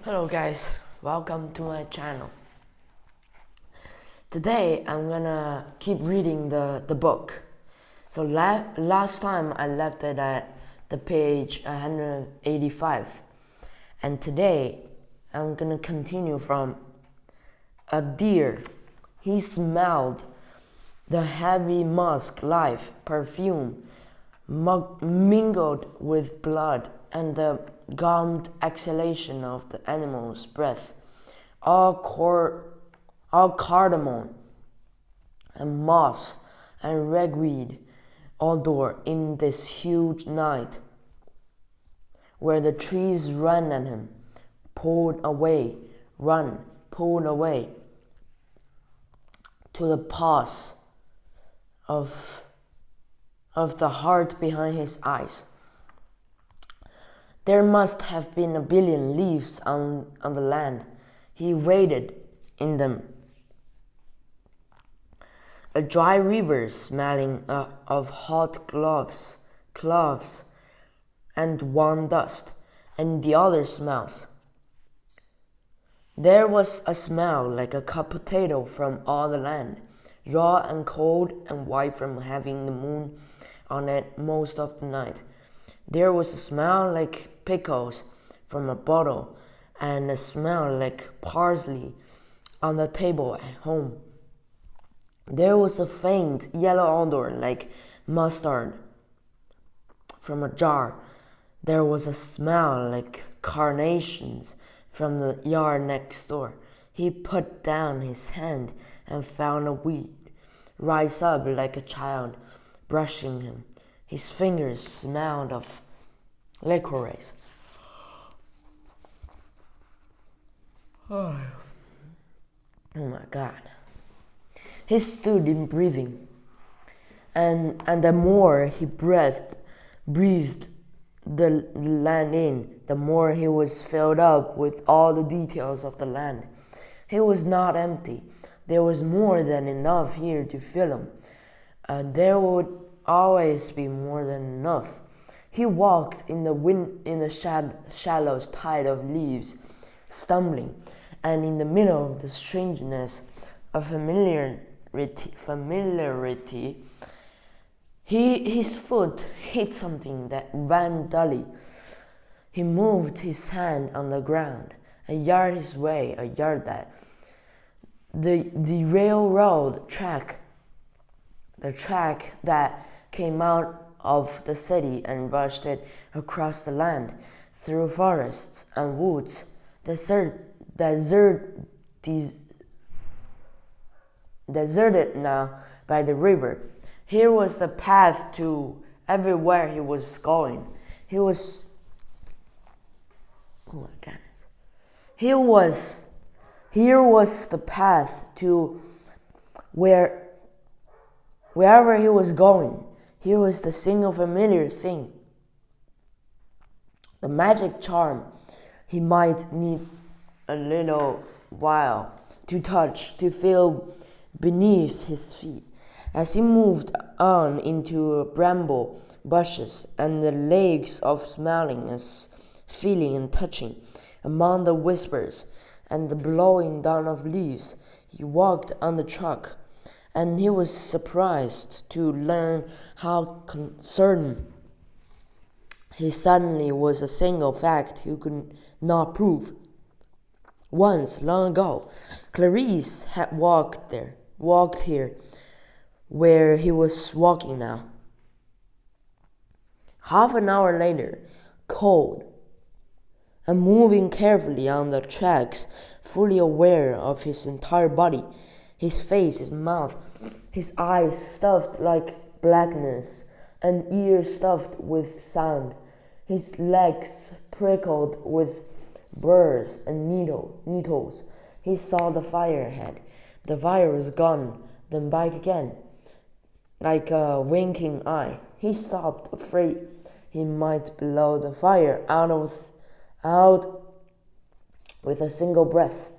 Hello guys, welcome to my channel. Today I'm gonna keep reading the book. So last time I left it at the page 185, and today I'm gonna continue from a deer. He smelled the heavy musk life perfume mingled with blood and the gummed exhalation of the animal's breath, all cardamom and moss and ragweed odor in this huge night, where the trees ran at him, pulled away to the pause of the heart behind his eyes. There must have been a billion leaves on the land. He waded in them. A dry river smelling of hot cloves and warm dust, and the other smells. There was a smell like a cut potato from all the land, raw and cold and white from having the moon on it most of the night. There was a smell like pickles from a bottle, and a smell like parsley on the table at home. There was a faint yellow odor like mustard from a jar. There was a smell like carnations from the yard next door. He put down his hand and found a weed rise up like a child brushing him. His fingers smelled of licorice. Oh my God. He stood in breathing, and the more he breathed the land in, the more he was filled up with all the details of the land. He was not empty. There was more than enough here to fill him. There would always be more than enough. He walked in the shallow tide of leaves, stumbling, and in the middle of the strangeness of familiarity, his foot hit something that ran dully. He moved his hand on the ground, a yard his way, a yard that. The railroad track, the track that came out of the city and rushed it across the land, through forests and woods, deserted now by the river. Here was the path to everywhere he was going. Here was the path to wherever he was going. Here was the single familiar thing. The magic charm he might need a little while to touch, to feel beneath his feet. As he moved on into bramble bushes and the lakes of smelling and feeling and touching, among the whispers and the blowing down of leaves, he walked on the truck, and he was surprised to learn how certain he suddenly was a single fact he could not prove. Once, long ago, Clarice had walked here, where he was walking now. Half an hour later, cold, and moving carefully on the tracks, fully aware of his entire body, his face, his mouth, his eyes stuffed like blackness, and ears stuffed with sound, his legs prickled with burrs and needles. He saw the fire ahead. The fire was gone, then back again, like a winking eye. He stopped, afraid he might blow the fire out with a single breath.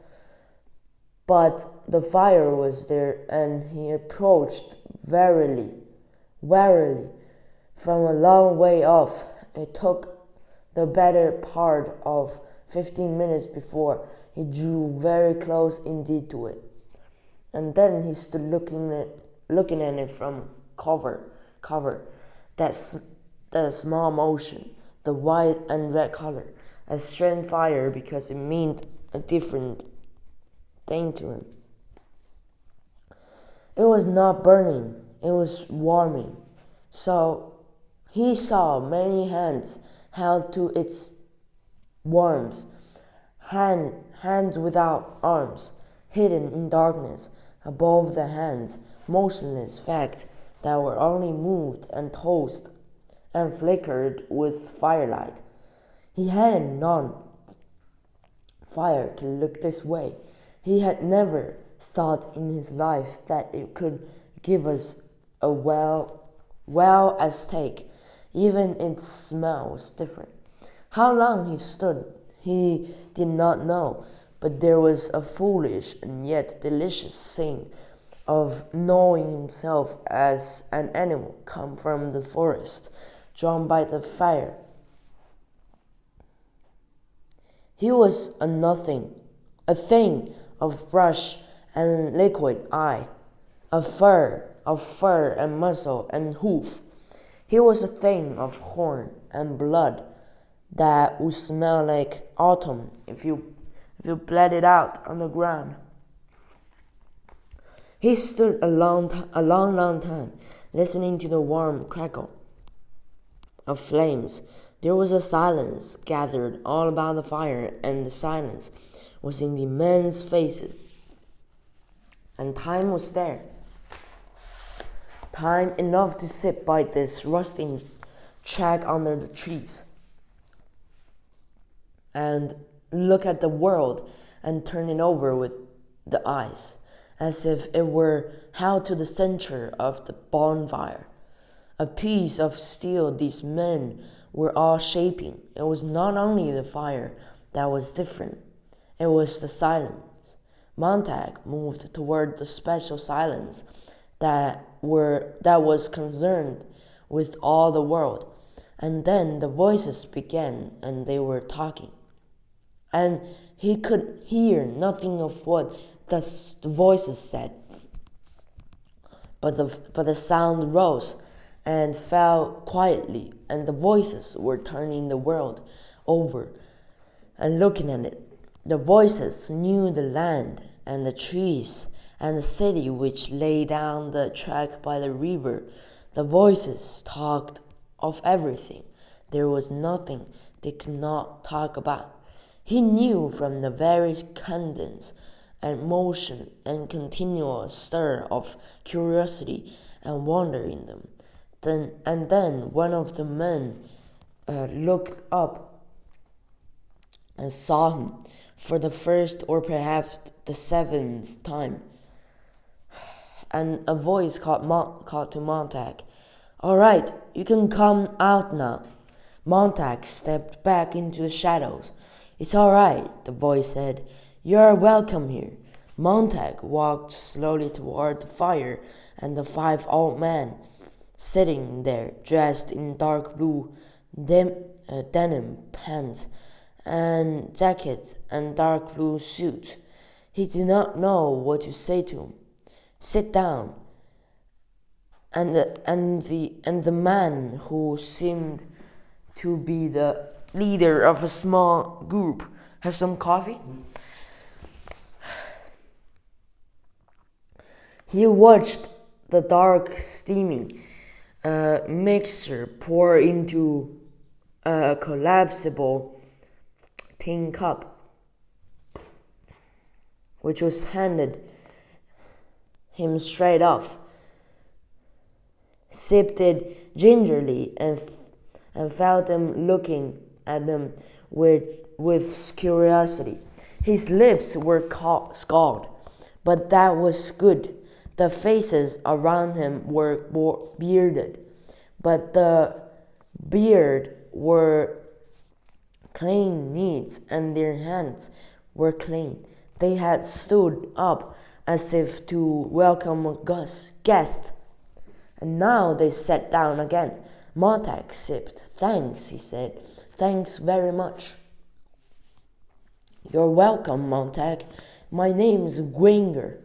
But the fire was there, and he approached warily, from a long way off. It took the better part of 15 minutes before, he drew very close indeed to it. And then he stood looking at it from cover. That small motion, the white and red color, a strange fire because it meant a different thing to him. It was not burning, it was warming. So he saw many hands held to its warmth, hands without arms, hidden in darkness. Above the hands, motionless facts that were only moved and tossed and flickered with firelight. He hadn't known fire could look this way. He had never thought in his life that it could give us a well as take. Even its smell was different. How long he stood, he did not know, but there was a foolish and yet delicious thing of knowing himself as an animal come from the forest, drawn by the fire. He was a nothing, a thing of brush and liquid eye, of fur and muscle and hoof. He was a thing of horn and blood that would smell like autumn if you bled it out on the ground. He stood a long time, listening to the warm crackle of flames. There was a silence gathered all about the fire, and the silence was in the men's faces. And time was there. Time enough to sit by this rusting track under the trees and look at the world and turn it over with the eyes, as if it were held to the center of the bonfire. A piece of steel these men were all shaping. It was not only the fire that was different, it was the silence. Montag moved toward the special silence that was concerned with all the world. And then the voices began, and they were talking. And he could hear nothing of what the voices said. But the sound rose and fell quietly, and the voices were turning the world over and looking at it. The voices knew the land and the trees and the city which lay down the track by the river. The voices talked of everything. There was nothing they could not talk about. He knew from the very cadence and motion and continual stir of curiosity and wonder in them. Then one of the men looked up and saw him for the first or perhaps the seventh time. And a voice called to Montag, "All right, you can come out now." Montag stepped back into the shadows. "It's all right," the voice said. "You're welcome here." Montag walked slowly toward the fire and the 5 old men sitting there, dressed in dark blue denim pants and jackets and dark blue suits. He did not know what to say to him. "Sit down." And the man, who seemed to be the leader of a small group, "Have some coffee?" He watched the dark steaming mixture pour into a collapsible tin cup, which was handed him straight off, sipped it gingerly, and felt them looking at him with curiosity. His lips were scald, but that was good. The faces around him were bearded, but the beard were clean neat, and their hands were clean. They had stood up as if to welcome a guest, and now they sat down again. Montag sipped. "Thanks," he said. "Thanks very much." You're welcome, Montag. My name's Granger.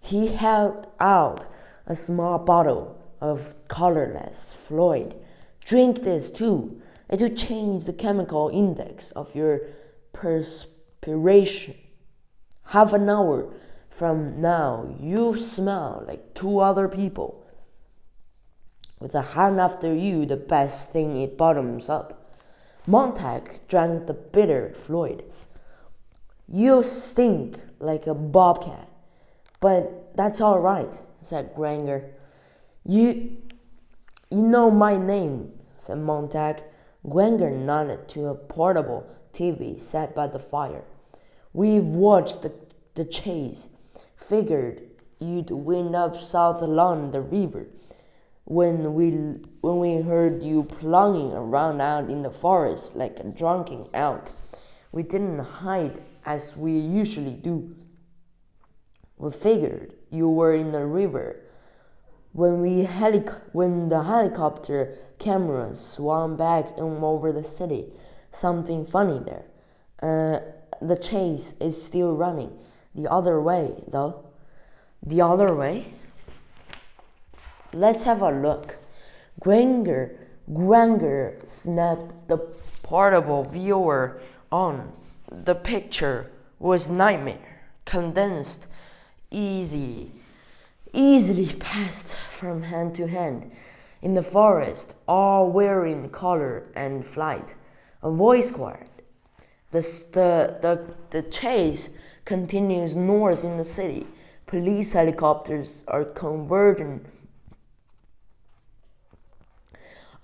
He held out a small bottle of colorless fluid. Drink this too. It will change the chemical index of your perspiration. Half an hour from now, you smell like two other people. With a hand after you, the best thing it bottoms up. Montag drank the bitter fluid. You stink like a bobcat, but that's all right, said Granger. You know my name, said Montag. Granger nodded to a portable TV set by the fire. We've watched the chase. Figured you'd wind up south along the river. When we heard you plunging around out in the forest like a drunken elk, we didn't hide as we usually do. We figured you were in the river. When the helicopter cameras swung back over the city, something funny there. The chase is still running. The other way, though. The other way? Let's have a look. Granger snapped the portable viewer on. The picture was nightmare, condensed, easily passed from hand to hand. In the forest, all wearing color and flight. A voice cried. The chase continues north in the city. Police helicopters are converging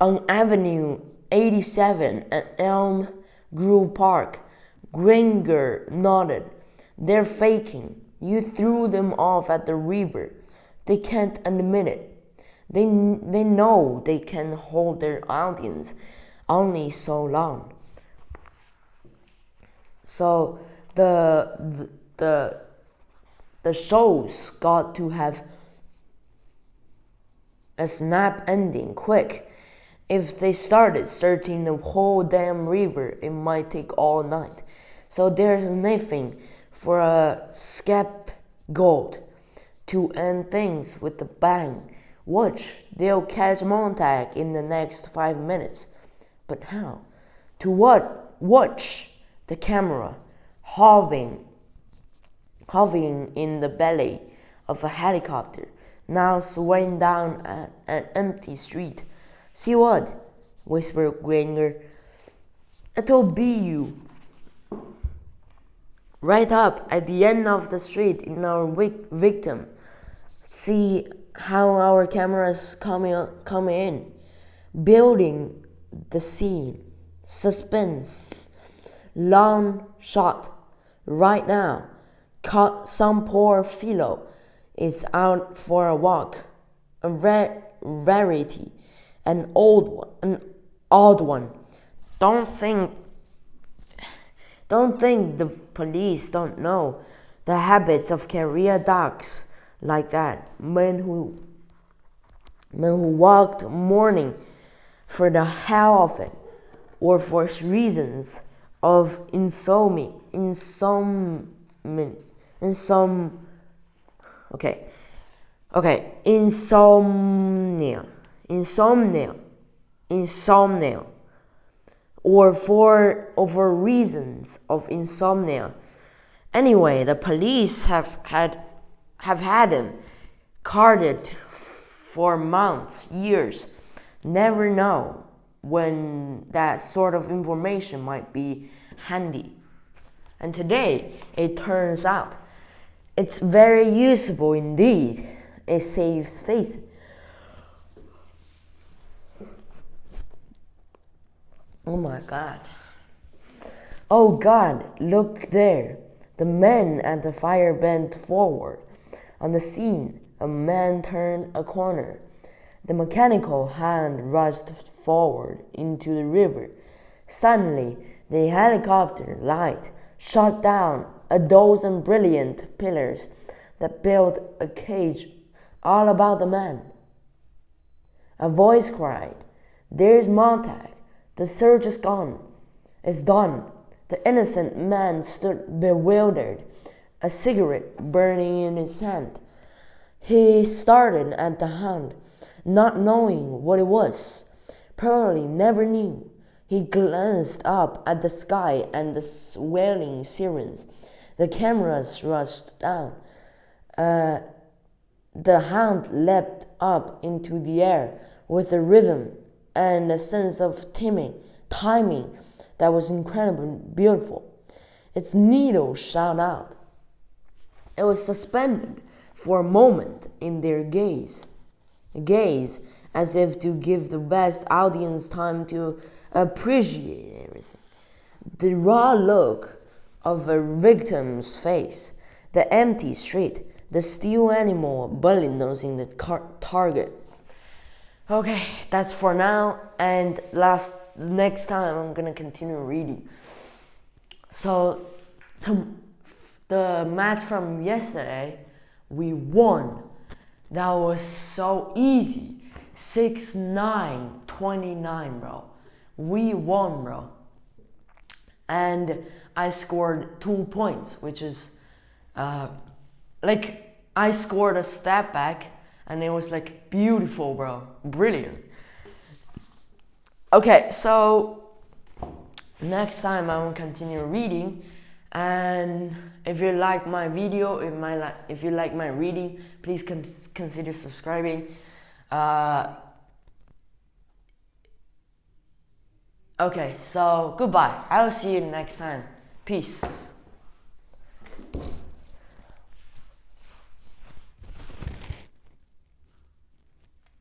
on Avenue 87 at Elm Grove Park. Granger nodded. They're faking. You threw them off at the river. They can't admit it. They know they can hold their audience only so long. So the show's got to have a snap ending quick. If they started searching the whole damn river, it might take all night. So there's nothing for a scapegoat to end things with a bang. Watch, they'll catch Montag in the next 5 minutes. But how? To what? Watch the camera hovering in the belly of a helicopter, now swaying down an empty street. See what? Whispered Granger. It'll be you. Right up at the end of the street in our victim. See how our cameras come in. Building the scene. Suspense. Long shot. Right now. Some poor fellow is out for a walk. A rarity. An odd one. Don't think the police don't know the habits of career dogs like that. Men who walked morning for the hell of it, or for reasons of insomnia. Or for reasons of insomnia. Anyway, the police have had him carded for months, years. Never know when that sort of information might be handy. And today, it turns out, it's very useful indeed. It saves face. Oh my God. Oh God, look there. The men at the fire bent forward. On the scene, a man turned a corner. The mechanical hand rushed forward into the river. Suddenly, the helicopter light shot down a dozen brilliant pillars that built a cage all about the man. A voice cried, "There's Montag. The search is gone. It's done. The innocent man stood bewildered, a cigarette burning in his hand. He stared at the hand, not knowing what it was. Probably never knew. He glanced up at the sky and the swelling sirens. The cameras rushed down. The hound leapt up into the air with a rhythm and a sense of timing that was incredibly beautiful. Its needle shot out. It was suspended for a moment in their gaze, as if to give the vast audience time to appreciate everything. The raw look of a victim's face, the empty street, the still animal bullet nosing the target. Okay, that's for now, and next time I'm gonna continue reading. So, the match from yesterday, we won. That was so easy. 6-9, 29, bro. We won, bro. And I scored 2 points, which is I scored a step back, and it was beautiful, bro. Brilliant. Okay, so next time I will continue reading, and if you like my video, if you like my reading, please consider subscribing. Okay, so goodbye. I will see you next time. Peace.